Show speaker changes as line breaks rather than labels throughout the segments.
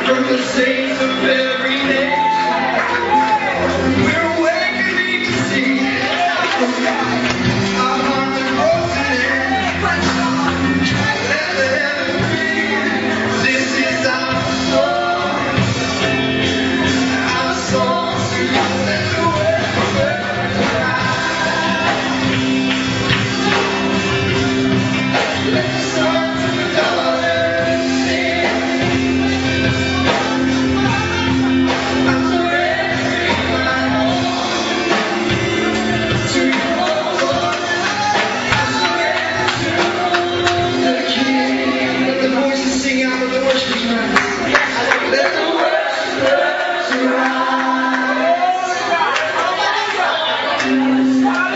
from the saints of every nation. We're awakening to see our hearts are broken in. Let the heaven ring. This is our song. Our song to let the world rise. Let the sons and daughters sing. I'm surrendering my home to you, Lord. I surrender to the King. Let the voices sing out of the worship tonight. Let the worshipers rise.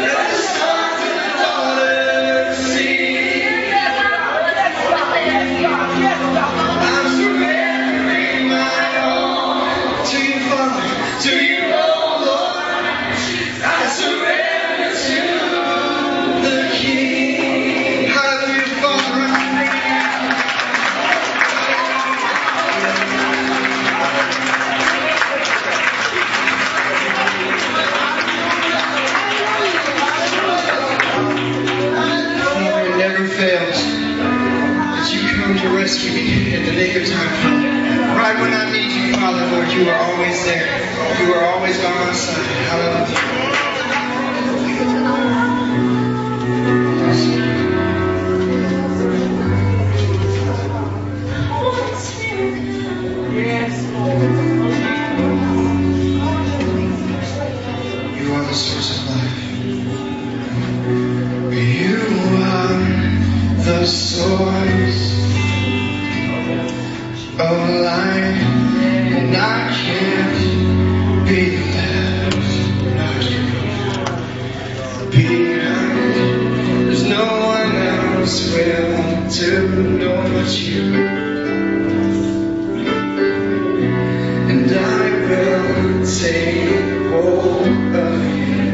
Let the sons and daughters sing. I'm surrendering my all to you, Father, to you, oh Lord. I surrender to the King. Hallelujah, Father. Lord, it never fails that you come to rescue me at the nick of time, Father. Right when I need you, Father, Lord, you are always there. You are always by my side. Hallelujah. You are the source of life. You are the source of life, and I can't be left behind. There's no one else willing to know but you, and I will take hold of you.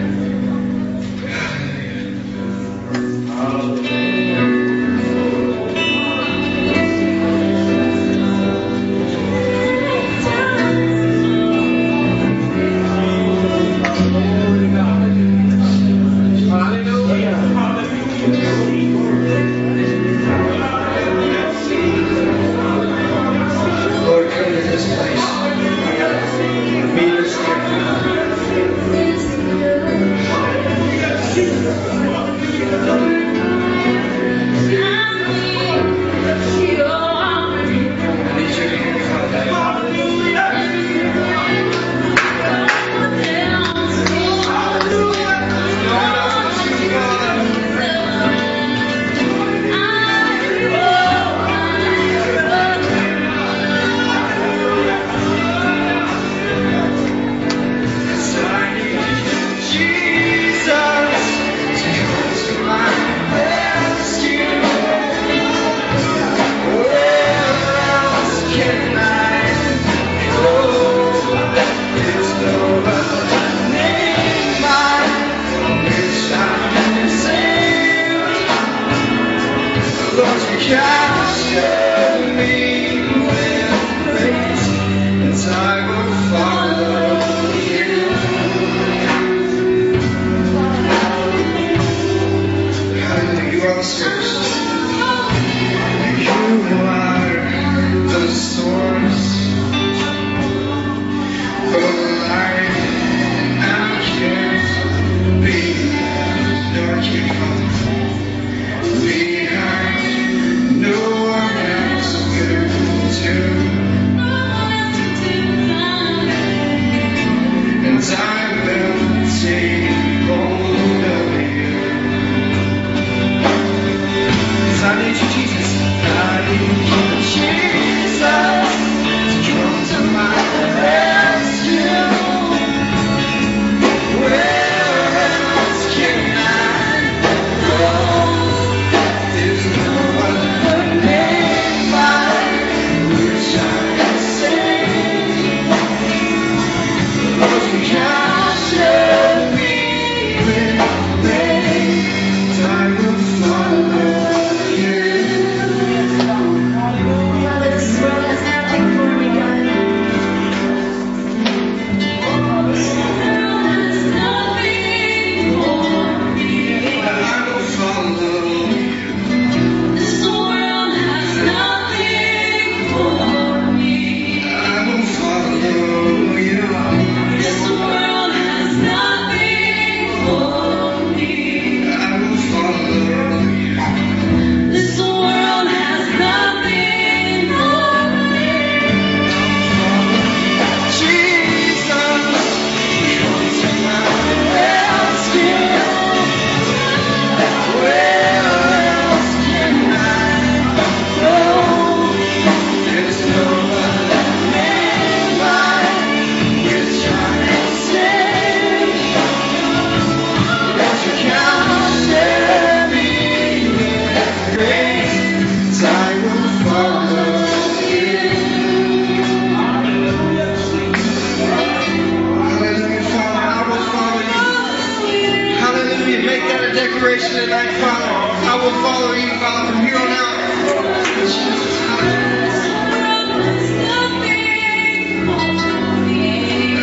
tonight, Father. I will follow you, Father, from here on out.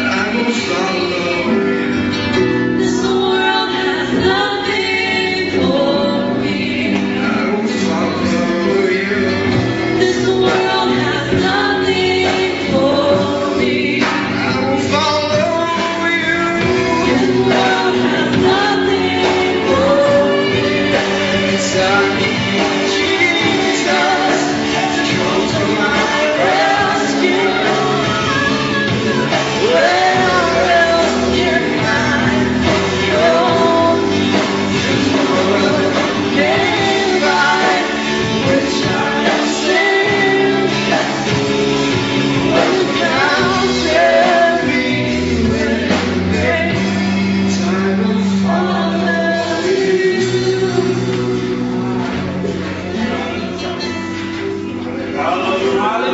I will follow you. This world has nothing for me. I will follow you. This world has nothing for me. I will follow you. This world has nothing for me. Yes, I need Jesus to come to my rescue. Where else can I go? There's no other name by which I am saved. When the clouds set me in I will follow you.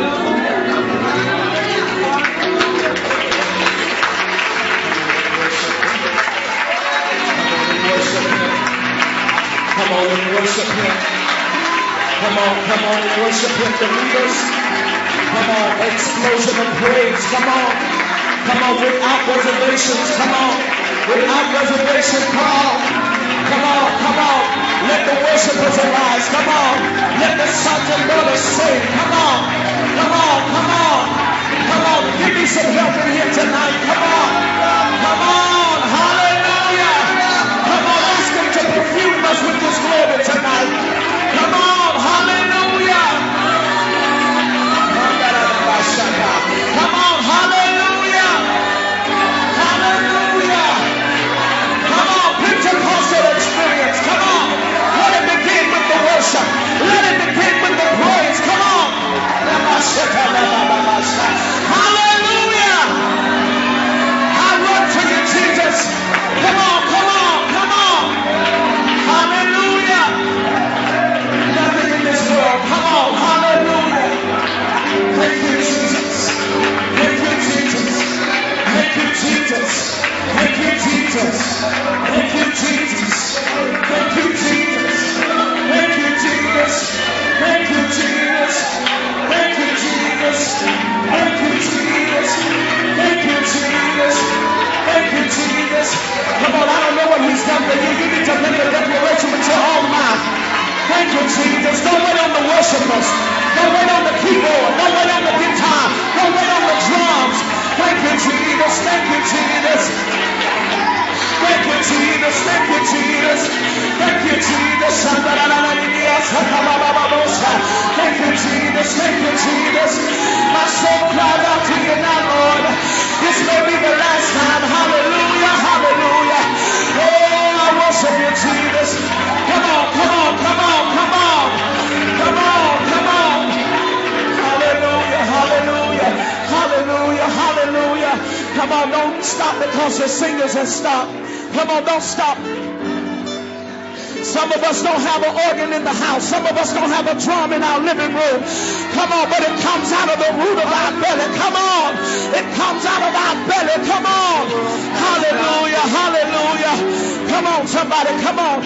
Come on and worship him. Come on and worship him, the leaders. Come on, explosion of praise. Come on, without reservations. Come on, without reservation. Come on. Let the worshipers arise. Come on, let the sons and daughters sing. Come on. Give me some help in here tonight. Come on. Hallelujah. Come on, ask him to perfume us with his glory tonight. Come on, hallelujah. Come on, hallelujah. Come on, Pentecostal experience. Come on. Let it begin with the worship. Let it begin with the praise. Come on. Hallelujah. I run to you, Jesus. Come on. Hallelujah. Nothing in this world. Come on. Hallelujah. Thank you, Jesus. Thank you, Jesus. Thank you, Jesus. Thank you, Jesus. Thank you, Jesus. Thank you, Jesus. Thank you, Jesus. Thank you, Jesus. Thank you, Jesus. Thank you, Jesus. Thank you, Jesus. Thank you, Jesus. Come on, I don't know what he's done for you. You need to make a declaration with your own mouth. Thank you, Jesus. Don't wait on the worshipers. Don't wait on the keyboard. Don't wait on the guitar. Don't wait on the drums. Thank you, Jesus. Thank you, Jesus. Thank you, Jesus. Thank you, Jesus. Thank you, Jesus. Thank you, Jesus. Thank you, Jesus. My soul cried out to you now, Lord. This may be the last time. Hallelujah. Hallelujah. Oh, I worship you, Jesus. Come on. Hallelujah. Come on, don't stop because the singers have stopped. Come on, don't stop. Some of us don't have an organ in the house. Some of us don't have a drum in our living room. Come on, but it comes out of the root of our belly. Come on. It comes out of our belly. Come on. Hallelujah. Come on, somebody. Come on.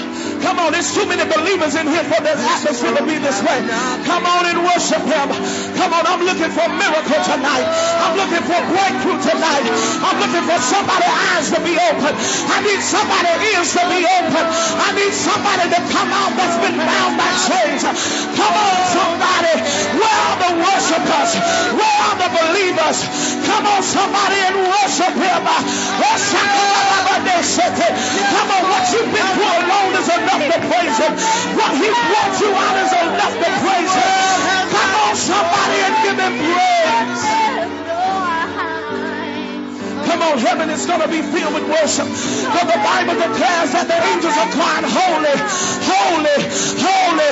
There's too many believers in here for this atmosphere to be this way. Come on and worship him. Come on, I'm looking for a miracle tonight. I'm looking for breakthrough tonight. I'm looking for somebody's eyes to be open. I need somebody's ears to be open. I need somebody to come out that's been bound by chains. Come on, somebody. Where are the worshipers? Where are the believers? Come on, somebody, and worship him. Come on, what you've been through alone is enough to praise him. What he brought you out is enough to praise him. Come on, somebody, and give him praise. Come on, heaven is going to be filled with worship. For the Bible declares that the angels are crying, holy, holy, holy.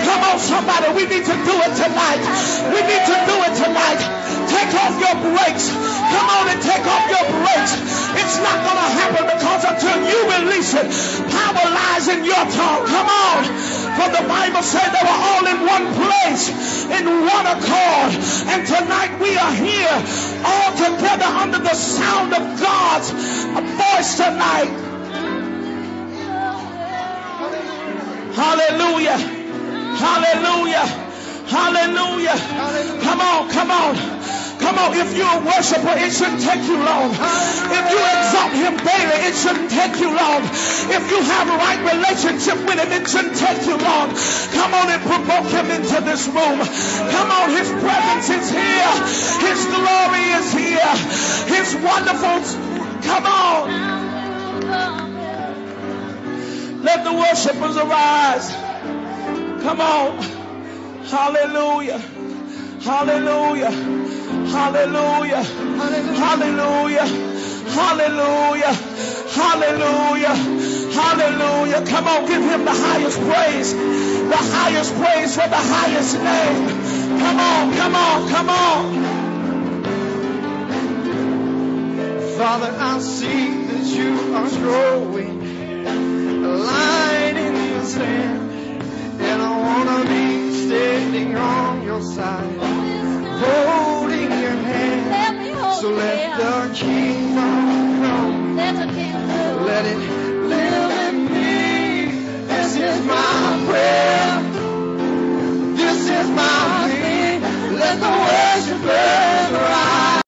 Come on, somebody, we need to do it tonight. We need to do it tonight. Take off your brakes. Come on and take off your brakes. It's not going to happen because until you release it, power lies in your tongue. Come on. For the Bible said they were all in one place, in one accord. And tonight we are here all together under the sound of God's voice tonight. Hallelujah. Hallelujah. Hallelujah. Come on, come on. Come on, if you're a worshiper, it shouldn't take you long. If you exalt him daily, it shouldn't take you long. If you have a right relationship with him, it shouldn't take you long. Come on and provoke him into this room. Come on, his presence is here. His glory is here. His wonderful... Come on. Let the worshipers arise. Come on. Hallelujah. Hallelujah. Hallelujah. Hallelujah. Hallelujah. Hallelujah. Hallelujah. Come on, give him the highest praise. The highest praise for the highest name. Come on, come on, come on.
Father, I see that you are growing a light in your sand, and I want to be standing on your side, holding your hand. So let the kingdom come. Let it